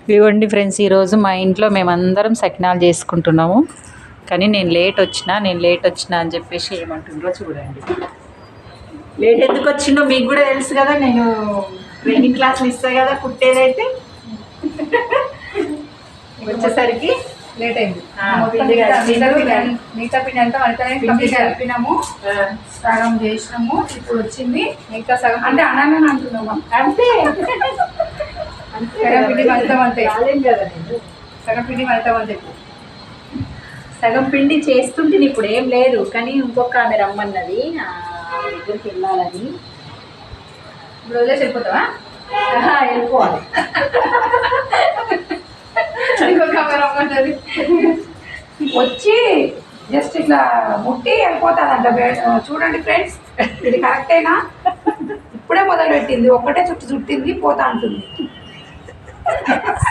ఇదిగోండి ఫ్రెండ్స్, ఈరోజు మా ఇంట్లో మేమందరం సకినాలు చేసుకుంటున్నాము. కానీ నేను లేట్ వచ్చినా అని చెప్పేసి ఏమంటుండ్రో చూడండి. లేట్ ఎందుకు వచ్చిందో మీకు కూడా తెలుసు కదా, నేను ట్రైనింగ్ క్లాసులు ఇస్తాను కదా కుట్టేదైతే. వచ్చేసరికి లేట్ అయింది. మిగతా పిండి అంతా కలిపినాము, సగం చేసినాము. ఇప్పుడు వచ్చింది మిగతా సగం, అంటే అన్నాన్ని అంటున్నాము. అంతే సగం పిండి మలితాం అంతే. సగం పిండి మలితాం అంతే. సగం పిండి చేస్తుంటే ఇప్పుడు ఏం లేదు, కానీ ఇంకొక ఆమె రమ్మన్నది, దగ్గరికి వెళ్ళాలని. ఇప్పుడు వదిలేసి వెళ్ళిపోతావా? వెళ్ళిపోవాలి. ఇంకొక ఆమె రమ్మన్నది, వచ్చి జస్ట్ ఇట్లా ముట్టి వెళ్ళిపోతాదంట. చూడండి ఫ్రెండ్స్, ఇది కరెక్టేనా? ఇప్పుడే మొదలు పెట్టింది, ఒక్కటే చుట్టింది పోతా అంటుంది.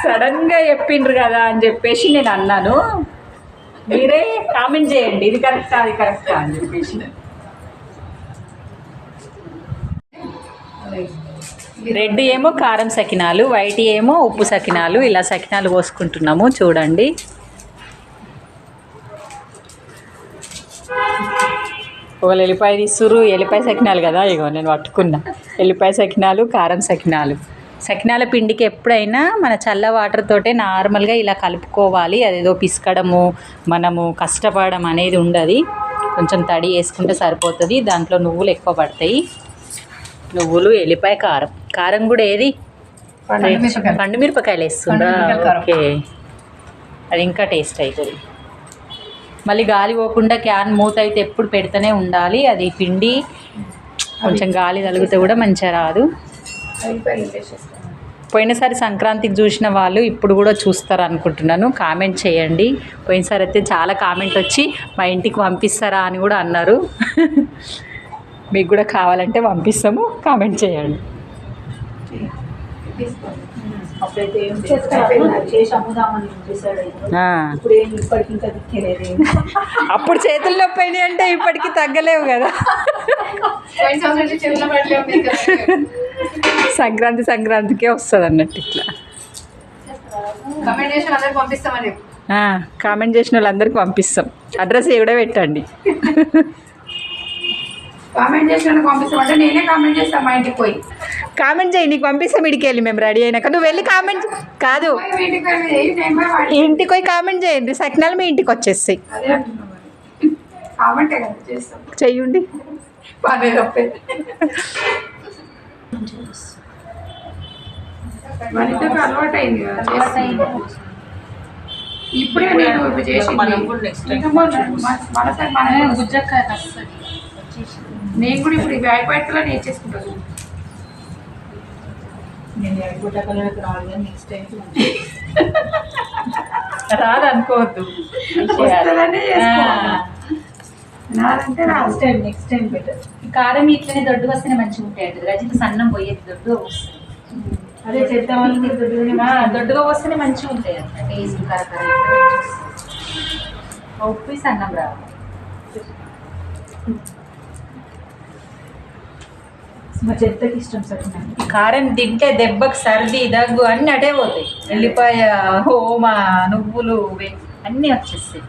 సడన్గా చెప్పిండ్రు కదా అని చెప్పేసి నేను అన్నాను, మీరే కామెంట్ చేయండి ఇది కరెక్టా అది కరెక్టా అని చెప్పేసి. రెడ్ ఏమో కారం సకినాలు, వైట్ ఏమో ఉప్పు సకినాలు. ఇలా సకినాలు పోసుకుంటున్నాము చూడండి. ఒకళ్ళు ఎల్లిపాయ తీస్తురు, ఎల్లిపాయ సకినాలు కదా, ఇగో నేను పట్టుకున్నా. ఎల్లిపాయ సకినాలు, కారం సకినాలు. సకినాల పిండికి ఎప్పుడైనా మన చల్ల వాటర్ తోటే నార్మల్గా ఇలా కలుపుకోవాలి. అదేదో పిసకడము మనము కష్టపడడం అనేది ఉండదు. కొంచెం తడి వేసుకుంటే సరిపోతుంది. దాంట్లో నువ్వులు ఎక్కువ పడతాయి. నువ్వులు, ఎల్లిపాయ, కారం. కారం కూడా ఏది పండు మిరపకాయలు వేస్తుందా? ఓకే, అది ఇంకా టేస్ట్ అవుతుంది. మళ్ళీ గాలి పోకుండా క్యాన్ మూత అయితే ఎప్పుడు పెడుతూనే ఉండాలి. అది పిండి కొంచెం గాలి తగిలితే కూడా మంచిగా రాదు. పోయినసారి సంక్రాంతికి చూసిన వాళ్ళు ఇప్పుడు కూడా చూస్తారు అనుకుంటున్నాను. కామెంట్ చేయండి. పోయినసారి అయితే చాలా కామెంట్ వచ్చి మా ఇంటికి పంపిస్తారా అని కూడా అన్నారు. మీకు కూడా కావాలంటే పంపిస్తాము, కామెంట్ చేయండి. అప్పుడు చేతులు నొప్పి అయినాయి అంటే ఇప్పటికీ తగ్గలేవు కదా. సంక్రాంతికే వస్తుంది అన్నట్టు ఇట్లా. కామెంట్ చేసిన వాళ్ళందరికీ పంపిస్తాం. అడ్రస్ కూడా పెట్టండి. కామెంట్ చేసిన పంపిస్తామంటే నేనే కామెంట్ చేస్తాను. మా ఇంటికి పోయి కామెంట్ చేయి, నీకు పంపిస్తాం. ఇడికి వెళ్ళి మేము రెడీ అయినాక నువ్వు వెళ్ళి కామెంట్ కాదు, ఇంటికి పోయి కామెంట్ చేయండి. సకినాలు మీ ఇంటికి వచ్చేస్తాయి. చెయ్యండి. అలవాటు అయింది కదా. ఇప్పుడే నేను నేను కూడా ఇప్పుడు వ్యాపారలో నేర్చేసుకుంటాను. రాదు అనుకోవద్దు, నెక్స్ట్ టైం బెటర్. కారం ఇట్లనే దొడ్డు వస్తేనే మంచిగా ఉంటాయి. రజిత సన్నం పోయేది దొడ్డుగా వస్తుంది. అదే చేద్దాం వాళ్ళకి దొడ్డుగా వస్తేనే మంచిగా ఉంటాయి. Taste correct. ఉప్పు సన్నం రావాలి. మా చెత్తకి ఇష్టం సకినాలు. కారం తింటే దెబ్బకి సర్ది దగ్గు అన్నీ అటే పోతాయి. ఎల్లిపాయ, ఓమా, నువ్వులు అన్నీ వచ్చేస్తాయి.